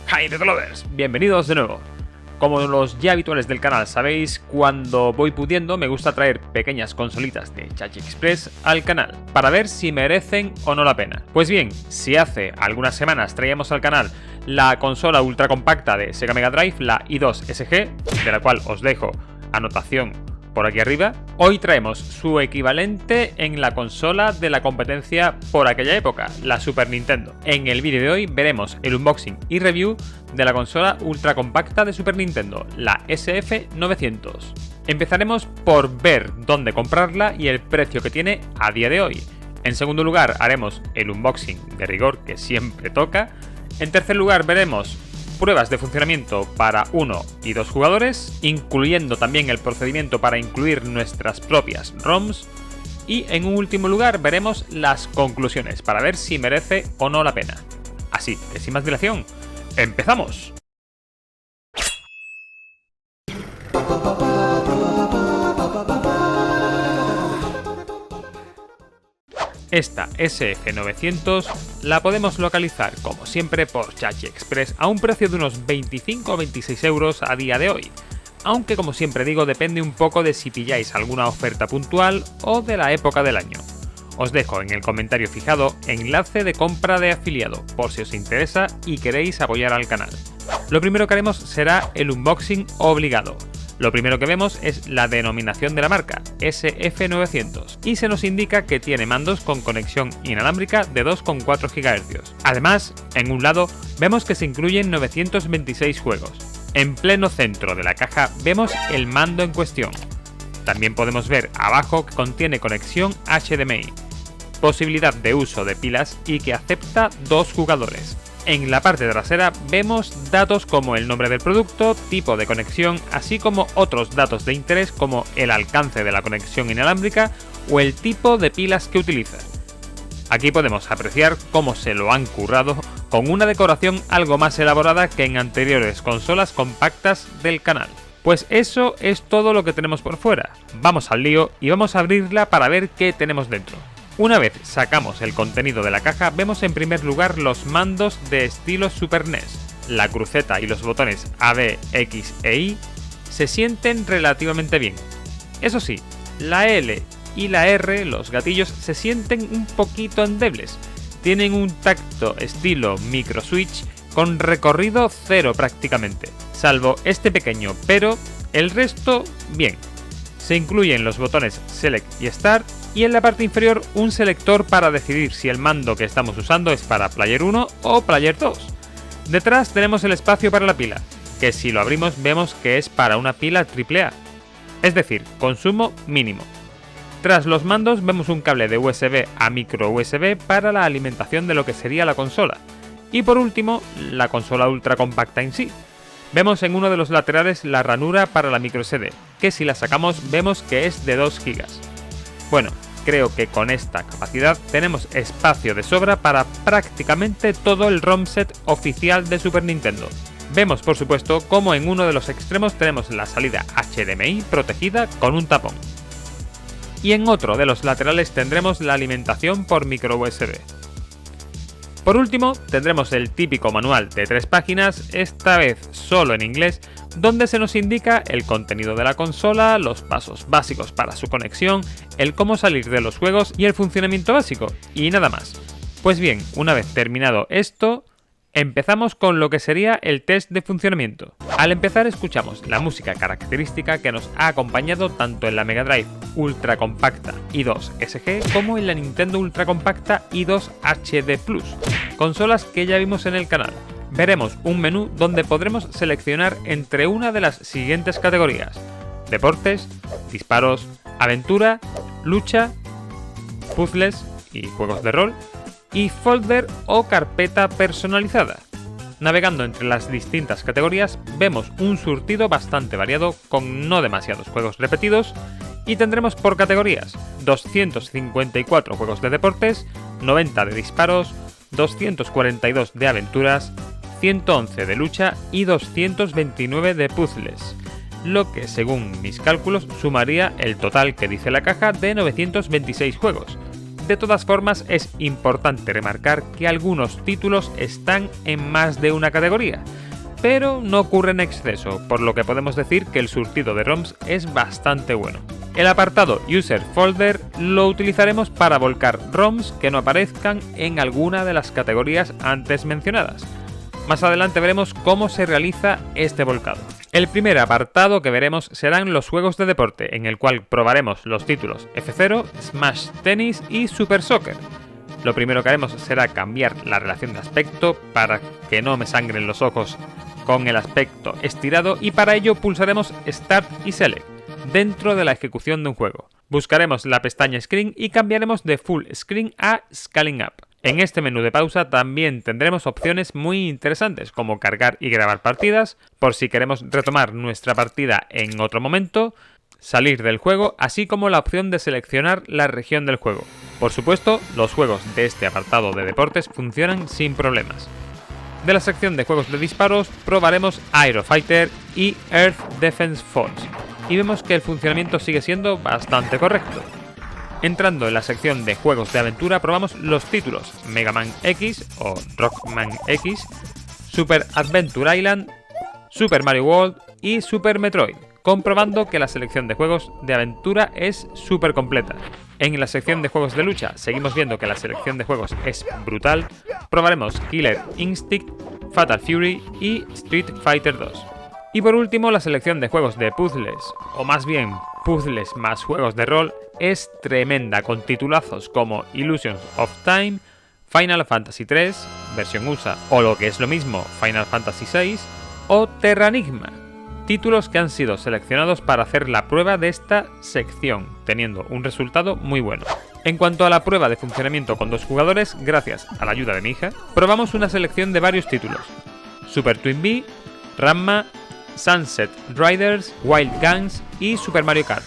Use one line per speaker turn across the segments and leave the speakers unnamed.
Hi The Lovers, bienvenidos de nuevo. Como los ya habituales del canal sabéis, cuando voy pudiendo me gusta traer pequeñas consolitas de Chachi Express al canal, para ver si merecen o no la pena. Pues bien, si hace algunas semanas traíamos al canal la consola ultra compacta de Sega Mega Drive, la i2 SG, de la cual os dejo anotación por aquí arriba, hoy traemos su equivalente en la consola de la competencia por aquella época, la Super Nintendo. En el vídeo de hoy veremos el unboxing y review de la consola ultra compacta de Super Nintendo, la SF900. Empezaremos por ver dónde comprarla y el precio que tiene a día de hoy. En segundo lugar haremos el unboxing de rigor que siempre toca. En tercer lugar veremos pruebas de funcionamiento para 1 y 2 jugadores, incluyendo también el procedimiento para incluir nuestras propias ROMs. Y en un último lugar veremos las conclusiones para ver si merece o no la pena. Así que sin más dilación, ¡empezamos! Esta SF900 la podemos localizar como siempre por Chachi Express a un precio de unos 25 o 26 euros a día de hoy, aunque como siempre digo depende un poco de si pilláis alguna oferta puntual o de la época del año. Os dejo en el comentario fijado enlace de compra de afiliado por si os interesa y queréis apoyar al canal. Lo primero que haremos será el unboxing obligado. Lo primero que vemos es la denominación de la marca, SF900, y se nos indica que tiene mandos con conexión inalámbrica de 2,4 GHz. Además, en un lado vemos que se incluyen 926 juegos. En pleno centro de la caja vemos el mando en cuestión. También podemos ver abajo que contiene conexión HDMI, posibilidad de uso de pilas y que acepta 2 jugadores. En la parte trasera vemos datos como el nombre del producto, tipo de conexión, así como otros datos de interés como el alcance de la conexión inalámbrica o el tipo de pilas que utiliza. Aquí podemos apreciar cómo se lo han currado con una decoración algo más elaborada que en anteriores consolas compactas del canal. Pues eso es todo lo que tenemos por fuera. Vamos al lío y vamos a abrirla para ver qué tenemos dentro. Una vez sacamos el contenido de la caja, vemos en primer lugar los mandos de estilo Super NES. La cruceta y los botones A, B, X e Y se sienten relativamente bien. Eso sí, la L y la R, los gatillos, se sienten un poquito endebles. Tienen un tacto estilo micro switch con recorrido cero prácticamente. Salvo este pequeño pero, el resto bien. Se incluyen los botones Select y Start y en la parte inferior un selector para decidir si el mando que estamos usando es para Player 1 o Player 2. Detrás tenemos el espacio para la pila, que si lo abrimos vemos que es para una pila AAA, es decir, consumo mínimo. Tras los mandos vemos un cable de USB a micro USB para la alimentación de lo que sería la consola. Y por último, la consola ultra compacta en sí. Vemos en uno de los laterales la ranura para la microSD, que si la sacamos vemos que es de 2 GB. Bueno, creo que con esta capacidad tenemos espacio de sobra para prácticamente todo el ROM set oficial de Super Nintendo. Vemos por supuesto como en uno de los extremos tenemos la salida HDMI protegida con un tapón. Y en otro de los laterales tendremos la alimentación por micro USB. Por último, tendremos el típico manual de 3 páginas, esta vez solo en inglés, donde se nos indica el contenido de la consola, los pasos básicos para su conexión, el cómo salir de los juegos y el funcionamiento básico, y nada más. Pues bien, una vez terminado esto, empezamos con lo que sería el test de funcionamiento. Al empezar escuchamos la música característica que nos ha acompañado tanto en la Mega Drive Ultra Compacta i2 SG como en la Nintendo Ultra Compacta i2 HD Plus, consolas que ya vimos en el canal. Veremos un menú donde podremos seleccionar entre una de las siguientes categorías: deportes, disparos, aventura, lucha, puzzles y juegos de rol, y folder o carpeta personalizada. Navegando entre las distintas categorías vemos un surtido bastante variado con no demasiados juegos repetidos y tendremos por categorías 254 juegos de deportes, 90 de disparos, 242 de aventuras, 111 de lucha y 229 de puzzles, lo que según mis cálculos sumaría el total que dice la caja de 926 juegos. De todas formas, es importante remarcar que algunos títulos están en más de una categoría, pero no ocurre en exceso, por lo que podemos decir que el surtido de ROMs es bastante bueno. El apartado User Folder lo utilizaremos para volcar ROMs que no aparezcan en alguna de las categorías antes mencionadas. Más adelante veremos cómo se realiza este volcado. El primer apartado que veremos serán los juegos de deporte, en el cual probaremos los títulos F0, Smash Tennis y Super Soccer. Lo primero que haremos será cambiar la relación de aspecto para que no me sangren los ojos con el aspecto estirado, y para ello pulsaremos Start y Select dentro de la ejecución de un juego. Buscaremos la pestaña Screen y cambiaremos de Full Screen a Scaling Up. En este menú de pausa también tendremos opciones muy interesantes como cargar y grabar partidas, por si queremos retomar nuestra partida en otro momento, salir del juego, así como la opción de seleccionar la región del juego. Por supuesto, los juegos de este apartado de deportes funcionan sin problemas. De la sección de juegos de disparos probaremos Aero Fighter y Earth Defense Force, y vemos que el funcionamiento sigue siendo bastante correcto. Entrando en la sección de juegos de aventura probamos los títulos Mega Man X o Rockman X, Super Adventure Island, Super Mario World y Super Metroid, comprobando que la selección de juegos de aventura es súper completa. En la sección de juegos de lucha seguimos viendo que la selección de juegos es brutal. Probaremos Killer Instinct, Fatal Fury y Street Fighter 2. Y por último, la selección de juegos de puzzles, o más bien puzzles más juegos de rol, es tremenda, con titulazos como Illusions of Time, Final Fantasy 3, versión USA, o lo que es lo mismo, Final Fantasy 6, o Terranigma. Títulos que han sido seleccionados para hacer la prueba de esta sección, teniendo un resultado muy bueno. En cuanto a la prueba de funcionamiento con dos jugadores, gracias a la ayuda de mi hija, probamos una selección de varios títulos: Super Twin Bee, Ranma, Sunset Riders, Wild Guns y Super Mario Kart.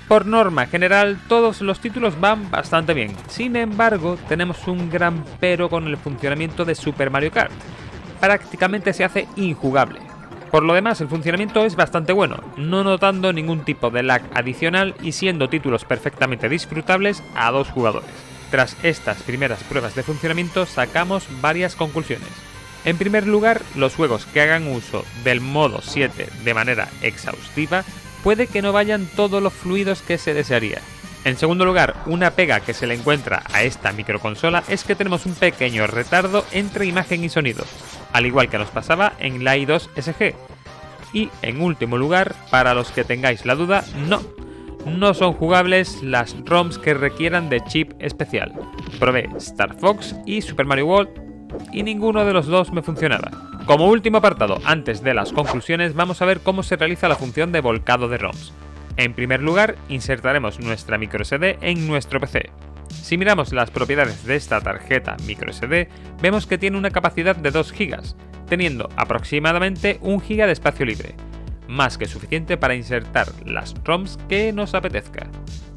Por norma general, todos los títulos van bastante bien. Sin embargo, tenemos un gran pero con el funcionamiento de Super Mario Kart. Prácticamente se hace injugable. Por lo demás, el funcionamiento es bastante bueno, no notando ningún tipo de lag adicional y siendo títulos perfectamente disfrutables a dos jugadores. Tras estas primeras pruebas de funcionamiento, sacamos varias conclusiones. En primer lugar, los juegos que hagan uso del modo 7 de manera exhaustiva puede que no vayan todos los fluidos que se desearía. En segundo lugar, una pega que se le encuentra a esta microconsola es que tenemos un pequeño retardo entre imagen y sonido, al igual que nos pasaba en la i2 SG. Y en último lugar, para los que tengáis la duda, no son jugables las ROMs que requieran de chip especial. Probé Star Fox y Super Mario World y ninguno de los dos me funcionaba. Como último apartado, antes de las conclusiones, vamos a ver cómo se realiza la función de volcado de ROMs. En primer lugar, insertaremos nuestra microSD en nuestro PC. Si miramos las propiedades de esta tarjeta microSD, vemos que tiene una capacidad de 2 GB, teniendo aproximadamente 1 GB de espacio libre, más que suficiente para insertar las ROMs que nos apetezca.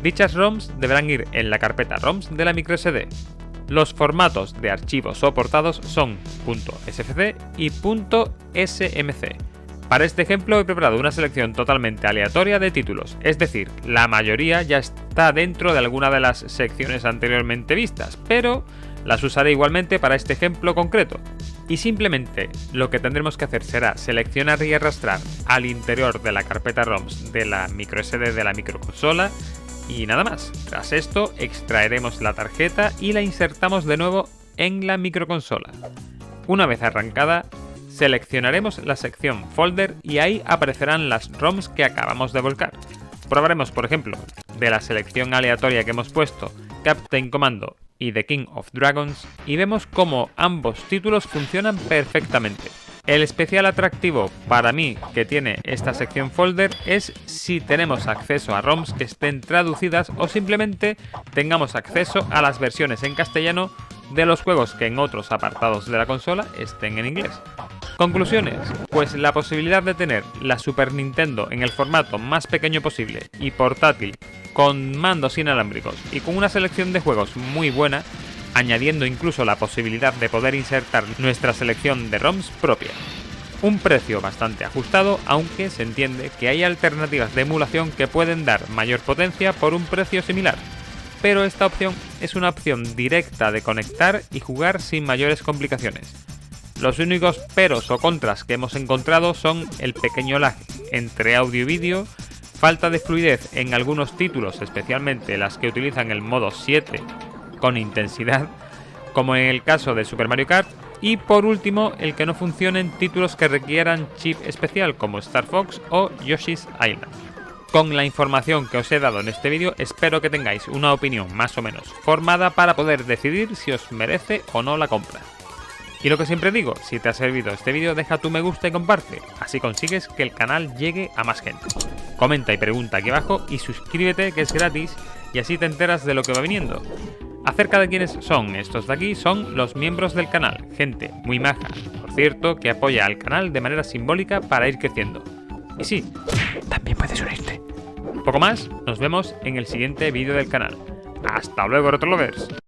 Dichas ROMs deberán ir en la carpeta ROMs de la microSD. Los formatos de archivos soportados son .sfc y .smc. Para este ejemplo he preparado una selección totalmente aleatoria de títulos, es decir, la mayoría ya está dentro de alguna de las secciones anteriormente vistas, pero las usaré igualmente para este ejemplo concreto. Y simplemente lo que tendremos que hacer será seleccionar y arrastrar al interior de la carpeta ROMs de la microSD de la microconsola y nada más. Tras esto extraeremos la tarjeta y la insertamos de nuevo en la microconsola. Una vez arrancada, seleccionaremos la sección Folder y ahí aparecerán las ROMs que acabamos de volcar. Probaremos, por ejemplo, de la selección aleatoria que hemos puesto Captain Commando y The King of Dragons y vemos cómo ambos títulos funcionan perfectamente. El especial atractivo para mí que tiene esta sección Folder es si tenemos acceso a ROMs que estén traducidas o simplemente tengamos acceso a las versiones en castellano de los juegos que en otros apartados de la consola estén en inglés. Conclusiones, pues la posibilidad de tener la Super Nintendo en el formato más pequeño posible y portátil, con mandos inalámbricos y con una selección de juegos muy buena, añadiendo incluso la posibilidad de poder insertar nuestra selección de ROMs propia. Un precio bastante ajustado, aunque se entiende que hay alternativas de emulación que pueden dar mayor potencia por un precio similar. pero esta opción es una opción directa de conectar y jugar sin mayores complicaciones. Los únicos peros o contras que hemos encontrado son el pequeño lag entre audio y vídeo, falta de fluidez en algunos títulos, especialmente las que utilizan el modo 7 con intensidad, como en el caso de Super Mario Kart, y por último el que no funcionen títulos que requieran chip especial como Star Fox o Yoshi's Island. Con la información que os he dado en este vídeo, espero que tengáis una opinión más o menos formada para poder decidir si os merece o no la compra. Y lo que siempre digo, si te ha servido este vídeo, deja tu me gusta y comparte, así consigues que el canal llegue a más gente. Comenta y pregunta aquí abajo y suscríbete, que es gratis, y así te enteras de lo que va viniendo. Acerca de quiénes son estos de aquí, son los miembros del canal, gente muy maja, por cierto, que apoya al canal de manera simbólica para ir creciendo. Y sí, también puedes unirte. Poco más, nos vemos en el siguiente vídeo del canal. ¡Hasta luego, Retrolovers!